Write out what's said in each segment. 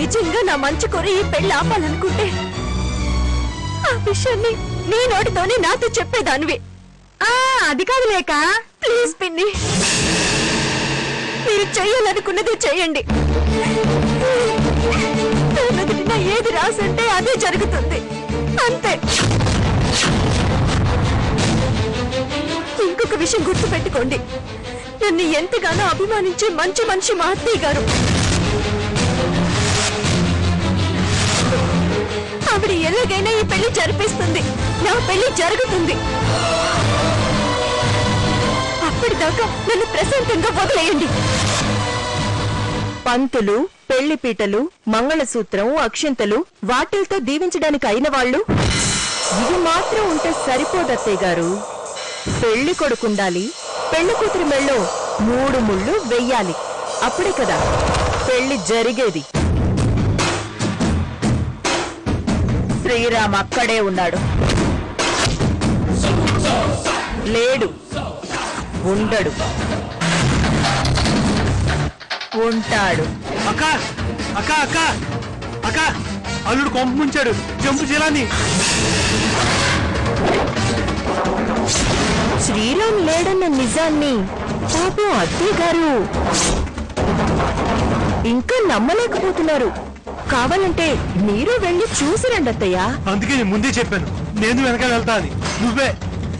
నిజంగా నా మంచి కోరి ఈ పెళ్లి ఆపాలనుకుంటే ఆ విషయాన్ని నీ నోటితోనే నాతో చెప్పేదానివి. అది కాదు లేక ప్లీజ్ పిన్ని, మీరు చెయ్యాలనుకున్నది చెయ్యండి. నా ఏది రాసుంటే అదే జరుగుతుంది, అంతే. ఇంకొక విషయం గుర్తు పెట్టుకోండి, నన్ను ఎంతగానో అభిమానించే మంచి మనిషి మా అత్తయ్య గారు. ఆవిడ ఎలాగైనా ఈ పెళ్లి జరిపిస్తుంది, నా పెళ్లి జరుగుతుంది. అప్పటిదాకా నన్ను ప్రశాంతంగా వదిలేయండి. పంతులు, పెళ్లి పీటలు, మంగళసూత్రం, అక్షంతలు వాటిల్తో దీవించడానికి అయిన వాళ్ళు ఇది మాత్రం ఉంటే సరిపోదత్తయ్య గారు. పెళ్లి కొడుకుండాలి, పెళ్లి కూతురి మెళ్ళో 3 ముళ్ళు వెయ్యాలి. అప్పుడే కదా పెళ్లి జరిగేది. శ్రీరామ్ అక్కడే ఉన్నాడు. లేడు, ఉండడు, ఉంటాడు. అక్క అక్క అక్క అక్క అల్లుడు కొంప ముంచాడు, జంపు చేయాలని. శ్రీరామ్ లేడన్న నిజాన్ని పాపం అత్తయ్య గారు ఇంకా నమ్మలేకపోతున్నారు. కావాలంటే మీరు వెళ్ళి చూసిరండి అత్తయ్య. అందుకే నేను ముందే చెప్పాను, నేను వెనక వెళ్తా అని. నువ్వే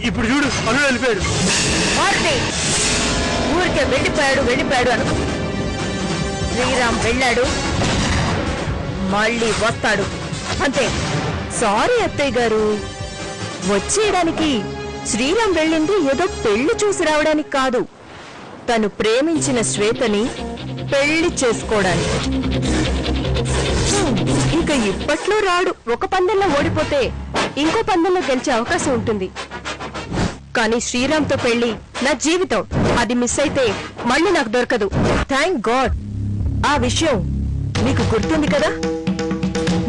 ఇప్పుడు చూడు, అల్లుడు వెళ్ళిపోయాడు. ఊరికే వెళ్ళిపోయాడు అనుకో. శ్రీరామ్ వెళ్ళాడు, మళ్ళీ వస్తాడు, అంతే. సారీ అత్తయ్య గారు, వచ్చేయడానికి శ్రీరామ్ వెళ్ళింది ఏదో పెళ్లి చూసి రావడానికి కాదు, తను ప్రేమించిన శ్వేతని పెళ్లి చేసుకోవడానికి. ఇంకా ఇప్పట్లో రాడు. ఒక పందెంలో ఓడిపోతే ఇంకో పందెంలో గెలిచే అవకాశం ఉంటుంది. కానీ శ్రీరామ్తో పెళ్లి నా జీవితం, అది మిస్ అయితే మళ్ళీ నాకు దొరకదు. Thank God. ఆ విషయం నీకు గుర్తుంది కదా.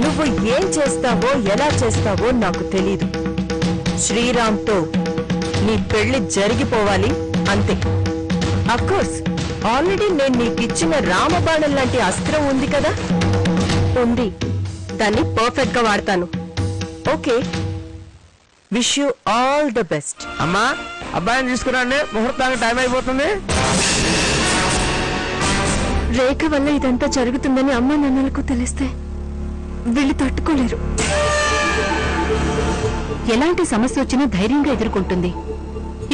నువ్వు ఏం చేస్తావో ఎలా చేస్తావో నాకు తెలీదు. శ్రీరామ్తో నీ పెళ్లి జరిగిపోవాలి, అంతే. అఫ్కోర్స్ ఆల్రెడీ నేను నీకిచ్చిన రామబాణం లాంటి అస్త్రం ఉంది కదా. ఉంది, దాన్ని పర్ఫెక్ట్ గా వాడతాను. Okay, wish you all the best. అమ్మా, అబ్బాయిని తీసుకురండి, ముహూర్తానికి టైం అయిపోతుంది. రేఖ వల్ల ఇదంతా జరుగుతుందని అమ్మా నాన్నలకు తెలిస్తే వీళ్ళు తట్టుకోలేరు. ఎలాంటి సమస్య వచ్చినా ధైర్యంగా ఎదుర్కొంటుంది.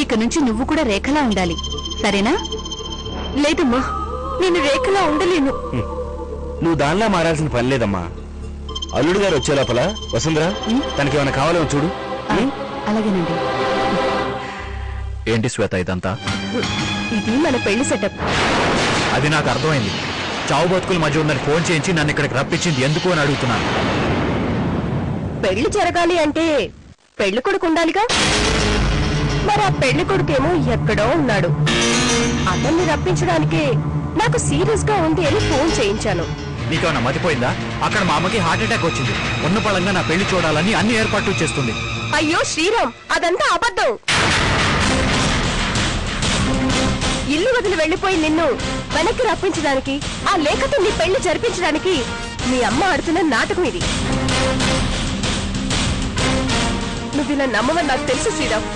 ఇక నుంచి నువ్వు కూడా రేఖలా ఉండాలి, సరేనా? లేదమ్మా, నేను రేఖలా ఉండలేను. నువ్వు దానిలా మారాల్సిన పని లేదమ్మా. అల్లుడు గారు వచ్చే లోపల వసుంధరా తనకేమైనా కావాలేమో చూడు. అలాగేనండి. ఏంటి శ్వేత ఇదంతా? ఇది మన పెళ్లి సెటప్. అది నాకు అర్థమైంది. చావు బతుకుల మధ్య ఉందని ఫోన్ చేయించి నన్ను ఇక్కడికి రప్పించింది ఎందుకు అని అడుగుతున్నాను. పెళ్లి జరగాలి అంటే పెళ్లి కొడుకు ఉండాలిగా. మరి ఆ పెళ్లి కొడుకేమో ఎక్కడో ఉన్నాడు. అతన్ని రప్పించడానికే నాకు సీరియస్ గా ఉంది అని ఫోన్ చేయించాను. నీకేమన్నా మతిపోయిందా? అక్కడ మా అమ్మకి హార్ట్ అటాక్ వచ్చింది. ఉన్న పళంగా నా పెళ్లి చూడాలని అన్ని ఏర్పాట్లు చేస్తుంది. అయ్యో శ్రీరామ్, అదంతా అబద్ధం. ఇల్లు వదిలి వెళ్లిపోయి నిన్ను వెనక్కి రప్పించడానికి, ఆ లేఖతో నీ పెళ్లి జరిపించడానికి మీ అమ్మ ఆడుతున్న నాటకం ఇది. నువ్వు ఇలా నమ్మవని నాకు తెలుసు శ్రీరామ్.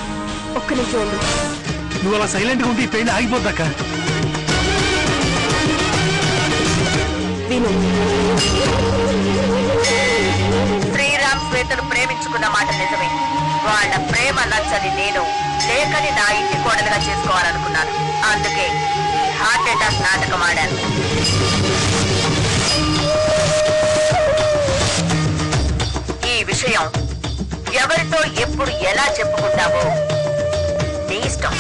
ఒక్క నిమిషం ఉండు. నువ్వు అలా సైలెంట్ గా ఉంటే ఈ పెళ్లి ఆగిపోద్దాక. విను, శ్రీరామ్ శ్వేతను ప్రేమించుకున్న మాట నిజమే. వాళ్ళ ప్రేమ నచ్చని నేను లేఖని నా ఇంటి కోడలుగా చేసుకోవాలనుకున్నాను. అందుకే ఈ హార్ట్ అటాక్ నాటకం ఆడాను. ఈ విషయం ఎవరితో ఎప్పుడు ఎలా చెప్పుకుంటావో నీ ఇష్టం.